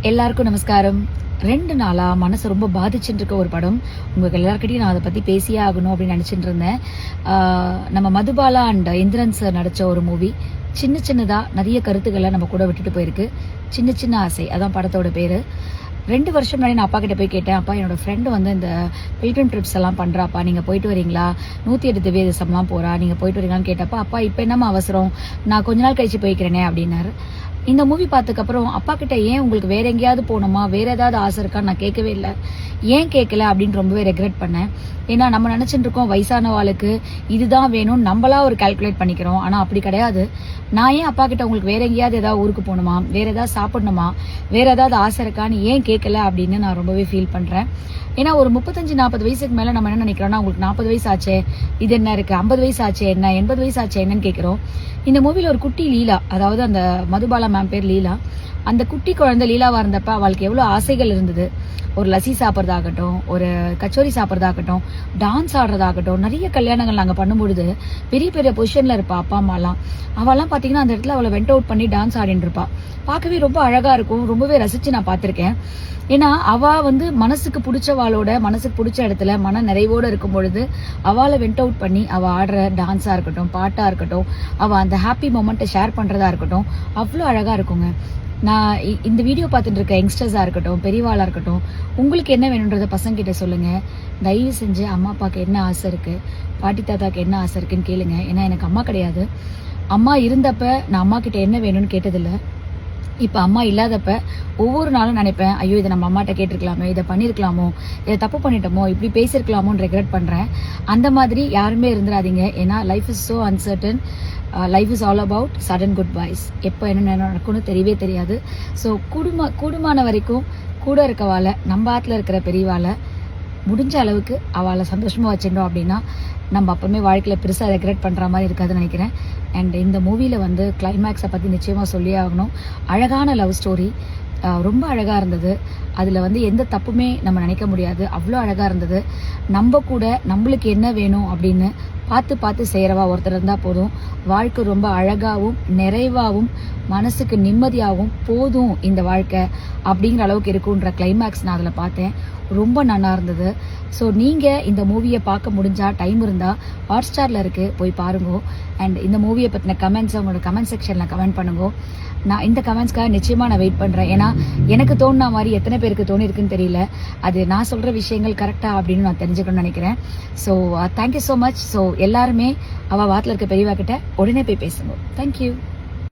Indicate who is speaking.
Speaker 1: எல்லாருக்கும் நமஸ்காரம். 2 நாளா மனசு ரொம்ப பாதிச்சுட்டு இருக்க ஒரு படம். உங்களுக்கு எல்லார்கிட்டயும் நான் அதை பத்தி பேசியே ஆகணும் அப்படின்னு நினைச்சிட்டு இருந்தேன். நம்ம மதுபாலா அண்ட் இந்திரன் சார் நடிச்ச ஒரு மூவி. சின்னதா நிறைய கருத்துக்களை நம்ம கூட விட்டுட்டு போயிருக்கு. சின்ன ஆசை, அதான் படத்தோட பேரு. 2 வருஷம் முன்னாடி நான் அப்பா கிட்ட போய் கேட்டேன், அப்பா என்னோட ஃப்ரெண்டு வந்து இந்த பில்கிரிம் ட்ரிப்ஸ் எல்லாம் பண்றாப்பா, நீங்க போயிட்டு வரீங்களா? 108 திவ்ய தேசம்லாம் போறா, நீங்க போயிட்டு வரீங்களான்னு கேட்டப்பா, அப்பா இப்ப என்னமா அவசரம், நான் கொஞ்ச நாள் கழிச்சு போய்க்கிறேனே அப்படின்னாரு. இந்த மூவி பார்த்ததுக்கு அப்புறம் அப்பா கிட்ட ஏன் உங்களுக்கு வேற எங்கேயாவது போகணுமா, வேற ஏதாவது ஆசை இருக்கான்னு நான் கேட்கவே இல்லை. ஏன் கேட்கல அப்படின்னு ரொம்பவே ரெக்ரெட் பண்ணேன். ஏன்னா நம்ம நினைச்சிட்டு இருக்கோம் வயசானவாளுக்கு இதுதான் வேணும், நம்மளா ஒரு கால்குலேட் பண்ணிக்கிறோம். ஆனா அப்படி கிடையாது. நான் ஏன் அப்பா கிட்ட உங்களுக்கு வேற எங்கேயாவது ஏதாவது ஊருக்கு போகணுமா, வேற ஏதாவது சாப்பிடணுமா, வேற ஏதாவது ஆசை இருக்கான்னு ஏன் கேட்கல அப்படின்னு நான் ரொம்பவே ஃபீல் பண்றேன். ஏன்னா ஒரு 35-40 வயசுக்கு மேல நம்ம என்ன நினைக்கிறோம்னா, உங்களுக்கு 40 வயசு ஆச்சே இது என்ன இருக்கு, 50 வயசு ஆச்சே என்ன, 80 வயசு ஆச்சே என்னன்னு கேட்கிறோம். இந்த மூவில ஒரு குட்டி லீலா, அதாவது அந்த மதுபாலா மேம் பேர் லீலா. அந்த குட்டி குழந்தை லீலாவா இருந்தப்ப அவளுக்கு எவ்வளவு ஆசைகள் இருந்தது. ஒரு லஸ்ஸி சாப்பிட்றதாகட்டும், ஒரு கச்சோரி சாப்பிட்றதாகட்டும், டான்ஸ் ஆடுறதாகட்டும். நிறைய கல்யாணங்கள் நாங்கள் பண்ணும்பொழுது பெரிய பெரிய பொசிஷன்ல இருப்பா அப்பா அம்மாலாம். அவெல்லாம் பார்த்தீங்கன்னா அந்த இடத்துல அவளை வெண்ட் அவுட் பண்ணி டான்ஸ் ஆடின்னு இருப்பா. பார்க்கவே ரொம்ப அழகா இருக்கும். ரொம்பவே ரசிச்சு நான் பார்த்திருக்கேன். ஏன்னா அவ வந்து மனசுக்கு பிடிச்சவாளோட மனசுக்கு பிடிச்ச இடத்துல மன நிறைவோட இருக்கும் பொழுது அவளை வெண்ட் அவுட் பண்ணி அவ ஆடுற டான்ஸா இருக்கட்டும், பாட்டா இருக்கட்டும், அவ அந்த ஹாப்பி மொமெண்ட்டை ஷேர் பண்றதா இருக்கட்டும், அவ்வளோ அழகா இருக்குங்க. நான் இந்த வீடியோ பார்த்துட்டு இருக்க யங்ஸ்டர்ஸா இருக்கட்டும், பெரியவாளா இருக்கட்டும், உங்களுக்கு என்ன வேணுன்றத பசங்க கிட்ட சொல்லுங்க. தயவு செஞ்சு அம்மா அப்பாவுக்கு என்ன ஆசை இருக்கு, பாட்டி தாத்தாக்கு என்ன ஆசை இருக்குன்னு கேளுங்க. ஏன்னா எனக்கு அம்மா கிடையாது. அம்மா இருந்தப்ப நான் அம்மா கிட்ட என்ன வேணும்னு கேட்டதில்லை. இப்ப அம்மா இல்லாதப்ப ஒவ்வொரு நாளும் நினைப்பேன், ஐயோ இதை நம்ம அம்மாட்ட கேட்டிருக்கலாமோ, இதை பண்ணிருக்கலாமோ, இதை தப்பு பண்ணிட்டோமோ, இப்படி பேசிருக்கலாமோன்னு ரெக்ரெட் பண்றேன். அந்த மாதிரி யாருமே இருந்துடாதீங்க. ஏன்னா life is so uncertain. Life is all about sudden good boys. எப்போ என்ன நடக்கும்னு தெரியவே தெரியாது. ஸோ கூடுமான வரைக்கும் கூட இருக்கவாளை, நம்ம ஆத்துல இருக்கிற பெரியவாளை முடிஞ்ச அளவுக்கு அவளை சந்தோஷமா வச்சிருந்தோம் அப்படின்னா நம்ம அப்பவுமே வாழ்க்கையில பெருசா ரெக்ரெட் பண்ற மாதிரி இருக்காதுன்னு நினைக்கிறேன். அண்ட் இந்த மூவில வந்து கிளைமேக்ஸை பத்தி நிச்சயமா சொல்லி ஆகணும். அழகான லவ் ஸ்டோரி, ரொம்ப அழகா இருந்தது. அதுல வந்து எந்த தப்புமே நம்ம நினைக்க முடியாது, அவ்வளோ அழகா இருந்தது. நம்ம கூட நம்மளுக்கு என்ன வேணும் அப்படின்னு பார்த்து செய்யறவா ஒருத்தர் இருந்தா போதும். வாழ்க்கை ரொம்ப அழகாவும் நிறைவாவும் மனசுக்கு நிம்மதியாகவும் போதும் இந்த வாழ்க்கை அப்படிங்கிற அளவுக்கு இருக்குன்ற கிளைமேக்ஸ் நான் அதில் பார்த்தேன். ரொம்ப நல்லா இருந்தது. ஸோ நீங்கள் இந்த மூவியை பார்க்க முடிஞ்சா, டைம் இருந்தால் ஹாட்ஸ்டாரில் இருக்கு, போய் பாருங்க. அண்ட் இந்த மூவியை பற்றின கமெண்ட்ஸை உங்களோட கமெண்ட் செக்ஷனில் கமெண்ட் பண்ணுங்க. நான் இந்த கமெண்ட்ஸ்க்காக நிச்சயமாக நான் வெயிட் பண்ணுறேன். ஏன்னா எனக்கு தோணுன மாதிரி எத்தனை பேருக்கு தோணிருக்குன்னு தெரியல. அது நான் சொல்கிற விஷயங்கள் கரெக்டாக அப்படின்னு நான் தெரிஞ்சுக்கணும்னு நினைக்கிறேன். So thank you so much. So எல்லாருமே அவள் வாட்டில் இருக்க பெரியவா கிட்ட உடனே போய் பேசுங்க. தேங்க்யூ.